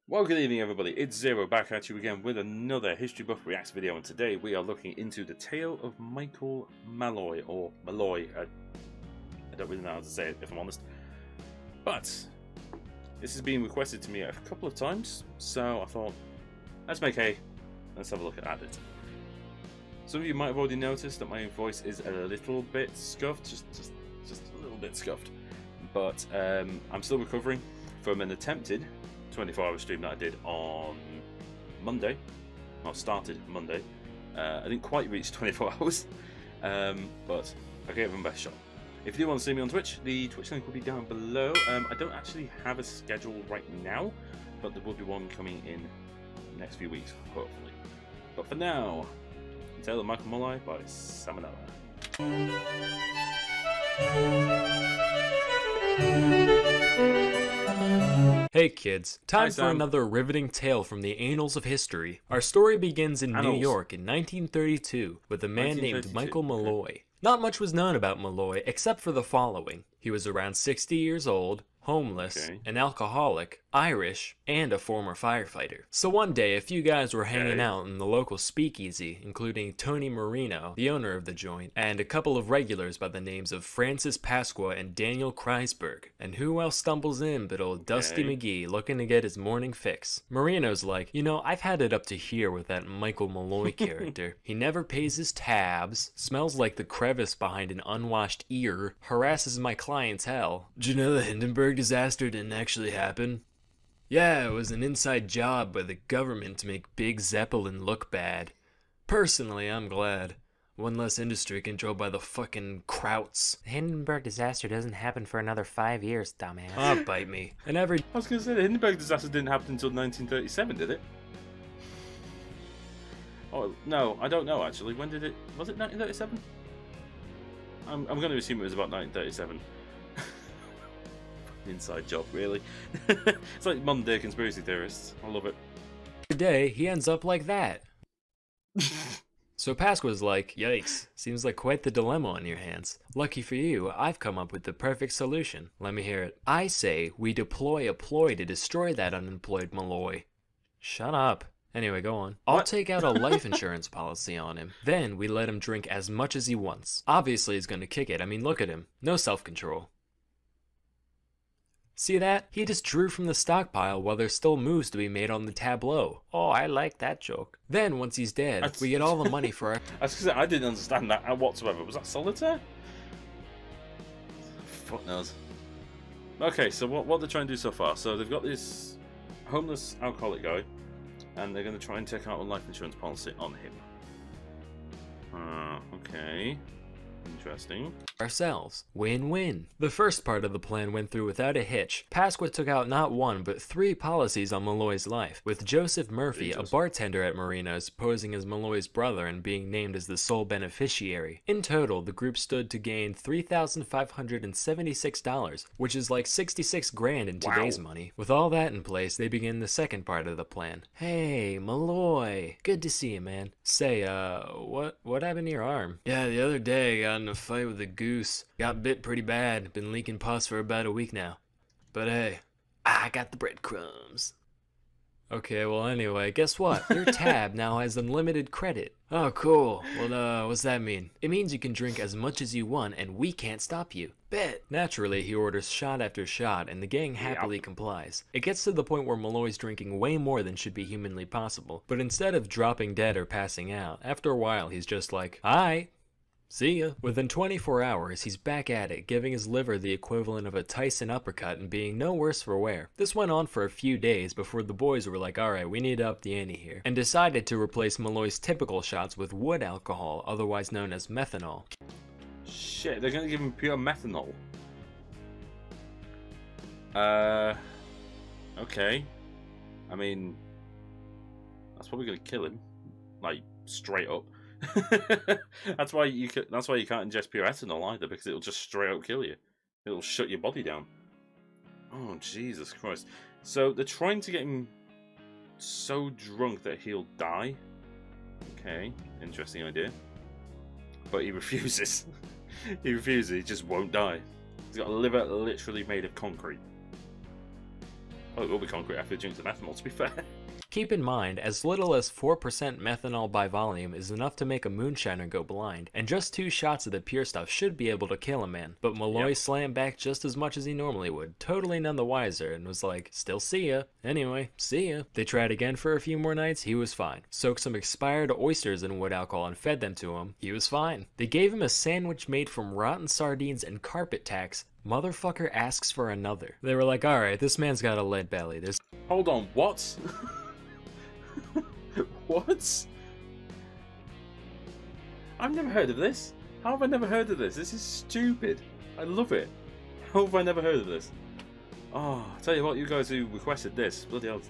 Well, good evening everybody, it's Zero back at you again with another History Buff Reacts video, and today we are looking into the tale of Michael Malloy, or Malloy. I don't really know how to say it if I'm honest. But this has been requested to me a couple of times, so I thought, let's have a look at it. Some of you might have already noticed that my voice is a little bit scuffed, just a little bit scuffed. But I'm still recovering from an attempted 24-hour stream that I did on Monday. Well, started Monday. I didn't quite reach 24 hours, but I gave it my best shot. If you do want to see me on Twitch, the Twitch link will be down below. I don't actually have a schedule right now, but there will be one coming in the next few weeks, hopefully. But for now, The Tale of Michael Malloy by Salmonella. Hey kids, time for another riveting tale from the annals of history. Our story begins in New York in 1932 with a man named Michael Malloy. Not much was known about Malloy except for the following. He was around 60 years old, homeless, an alcoholic, Irish, and a former firefighter. So one day, a few guys were hanging out in the local speakeasy, including Tony Marino, the owner of the joint, and a couple of regulars by the names of Francis Pasqua and Daniel Kreisberg. And who else stumbles in but old Dusty McGee looking to get his morning fix? Marino's like, you know, I've had it up to here with that Michael Malloy character. He never pays his tabs, smells like the crevice behind an unwashed ear, harasses my clientele. Did you know the Hindenburg disaster didn't actually happen? Yeah, it was an inside job by the government to make Big Zeppelin look bad. Personally, I'm glad. One less industry controlled by the fucking Krauts. The Hindenburg disaster doesn't happen for another 5 years, dumbass. Ah, bite me. And every... I was going to say, the Hindenburg disaster didn't happen until 1937, did it? Oh, no, I don't know actually. When did it... Was it 1937? I'm going to assume it was about 1937. Inside job, really. It's like modern day conspiracy theorists. I love it. day, he ends up like that. So Pasqua's like, yikes, seems like quite the dilemma on your hands. Lucky for you, I've come up with the perfect solution. Let me hear it. I say we deploy a ploy to destroy that unemployed Malloy. Shut up. Anyway, go on. I'll take out a life insurance policy on him. Then we let him drink as much as he wants. Obviously he's gonna kick it. I mean, look at him. No self-control. See that? He just drew from the stockpile while there's still moves to be made on the tableau. Oh, I like that joke. Then, once he's dead, we get all the money for our... I didn't understand that whatsoever. Was that solitaire? Fuck knows. Okay, so what they're trying to do so far? So they've got this homeless alcoholic guy, and they're going to try and take out a life insurance policy on him. Okay. Interesting. Ourselves. Win-win. The first part of the plan went through without a hitch. Pasqua took out not one, but 3 policies on Malloy's life, with Joseph Murphy, a bartender at Marino's, posing as Malloy's brother and being named as the sole beneficiary. In total, the group stood to gain $3,576, which is like 66 grand in today's money. With all that in place, they begin the second part of the plan. Hey, Malloy. Good to see you, man. Say, what happened to your arm? Yeah, the other day, I got in a fight with a goose. Got bit pretty bad. Been leaking pus for about a week now. But hey, I got the breadcrumbs. Okay, well anyway, guess what? Your tab now has unlimited credit. Oh, cool. Well, what's that mean? It means you can drink as much as you want and we can't stop you. Bet. Naturally, he orders shot after shot and the gang happily complies. It gets to the point where Malloy's drinking way more than should be humanly possible. But instead of dropping dead or passing out, after a while he's just like, "Hi. See ya." Within 24 hours, he's back at it, giving his liver the equivalent of a Tyson uppercut and being no worse for wear. This went on for a few days before the boys were like, alright, we need to up the ante here, and decided to replace Malloy's typical shots with wood alcohol, otherwise known as methanol. Shit, they're gonna give him pure methanol. Okay. I mean, that's probably gonna kill him, like straight up. That's why you can't ingest pure ethanol either, because it'll just straight up kill you. It'll shut your body down. Oh Jesus Christ! So they're trying to get him so drunk that he'll die. Okay, interesting idea. But he refuses. He refuses. He just won't die. He's got a liver literally made of concrete. Oh, it will be concrete after you drink the methanol, to be fair. Keep in mind, as little as 4% methanol by volume is enough to make a moonshiner go blind, and just 2 shots of the pure stuff should be able to kill a man. But Malloy slammed back just as much as he normally would, totally none the wiser, and was like, still see ya. Anyway, see ya. They tried again for a few more nights, he was fine. Soaked some expired oysters in wood alcohol and fed them to him, he was fine. They gave him a sandwich made from rotten sardines and carpet tacks. Motherfucker asks for another. They were like, alright, this man's got a lead belly. There's... Hold on, what? What? I've never heard of this. How have I never heard of this? This is stupid. I love it. How have I never heard of this? Oh, I tell you what, you guys who requested this, bloody hell,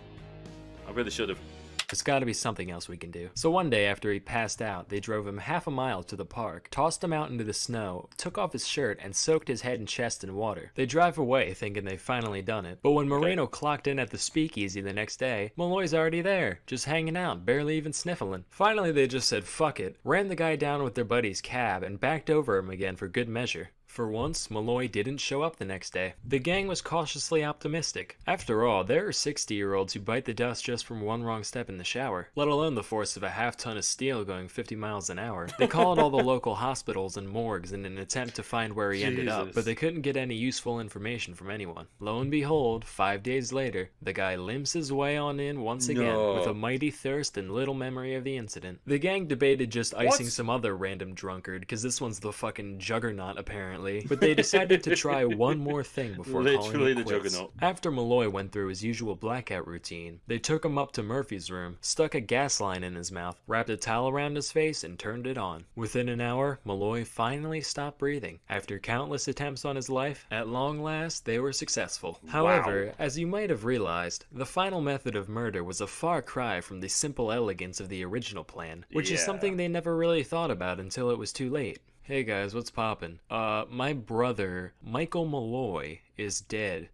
I really should have. There's gotta be something else we can do. So one day after he passed out, they drove him half a mile to the park, tossed him out into the snow, took off his shirt, and soaked his head and chest in water. They drive away thinking they've finally done it, but when Moreno clocked in at the speakeasy the next day, Malloy's already there, just hanging out, barely even sniffling. Finally they just said fuck it, ran the guy down with their buddy's cab, and backed over him again for good measure. For once, Malloy didn't show up the next day. The gang was cautiously optimistic. After all, there are 60-year-olds who bite the dust just from one wrong step in the shower, let alone the force of a half-ton of steel going 50 miles an hour. They called all the local hospitals and morgues in an attempt to find where he ended up, but they couldn't get any useful information from anyone. Lo and behold, 5 days later, the guy limps his way on in once again, with a mighty thirst and little memory of the incident. The gang debated just icing some other random drunkard, because this one's the fucking juggernaut apparently. But they decided to try one more thing before calling it quits. Juggernaut. After Malloy went through his usual blackout routine, they took him up to Murphy's room, stuck a gas line in his mouth, wrapped a towel around his face, and turned it on. Within an hour, Malloy finally stopped breathing. After countless attempts on his life, at long last, they were successful. However, as you might have realized, the final method of murder was a far cry from the simple elegance of the original plan, which is something they never really thought about until it was too late. Hey guys, what's poppin'? My brother, Michael Malloy, is dead.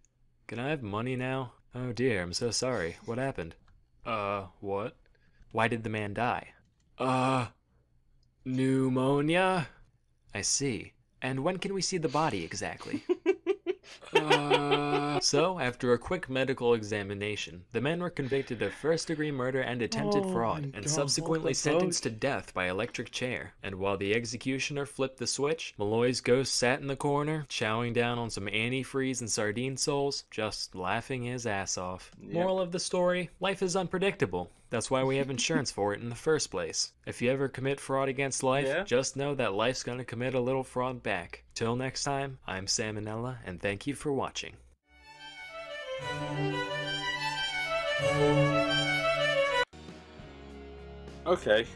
Can I have money now? Oh dear, I'm so sorry. What happened? What? Why did the man die? Pneumonia? I see. And when can we see the body exactly? So, after a quick medical examination, the men were convicted of first-degree murder and attempted fraud, and subsequently sentenced to death by electric chair. And while the executioner flipped the switch, Malloy's ghost sat in the corner, chowing down on some antifreeze and sardine soles, just laughing his ass off. Moral of the story, life is unpredictable. That's why we have insurance for it in the first place. If you ever commit fraud against life, just know that life's gonna commit a little fraud back. Till next time, I'm Sam and Nella, and thank you for watching. Okay.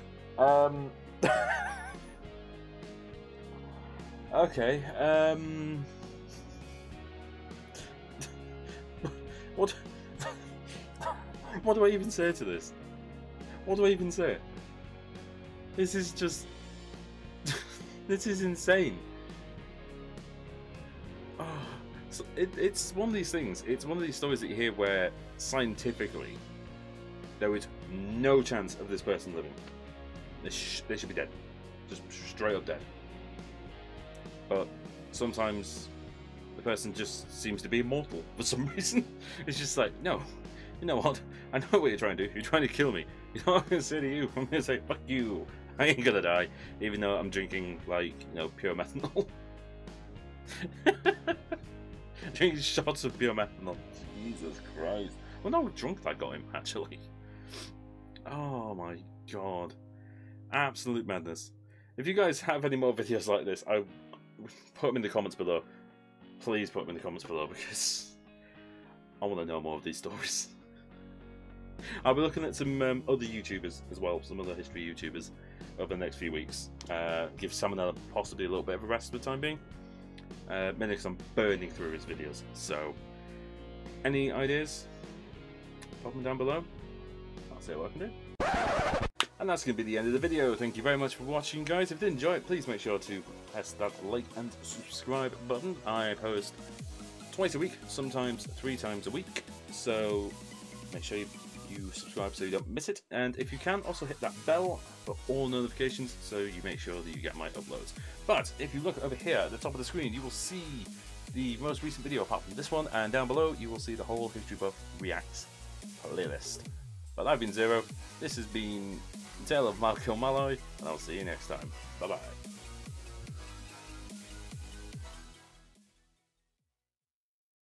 Okay. What? What do I even say to this? What do I even say? This is just... This is insane. Oh, so it's one of these things. It's one of these stories that you hear where scientifically there is no chance of this person living. They should be dead. Just straight up dead. But sometimes the person just seems to be immortal for some reason. It's just like, no. You know what? I know what you're trying to do. You're trying to kill me. You know what I'm going to say to you? I'm going to say, fuck you. I ain't going to die. Even though I'm drinking, like, you know, pure methanol. Drinking shots of pure methanol. Jesus Christ. I wonder how drunk that got him, actually. Oh my god. Absolute madness. If you guys have any more videos like this, put them in the comments below. Please put them in the comments below, because I want to know more of these stories. I'll be looking at some other YouTubers as well, some other history YouTubers over the next few weeks. Give Sam and Nella possibly a little bit of a rest for the time being. Mainly because I'm burning through his videos. So, any ideas? Pop them down below. I'll see what I can do. And that's going to be the end of the video. Thank you very much for watching, guys. If you did enjoy it, please make sure to press that like and subscribe button. I post twice a week, sometimes 3 times a week. So, make sure you subscribe so you don't miss it, and if you can, also hit that bell for all notifications so you make sure that you get my uploads. But if you look over here at the top of the screen, you will see the most recent video apart from this one, and down below you will see the whole History Buff Reacts playlist. But I've been Zero, this has been Tale of Malloy, and I'll see you next time. Bye bye.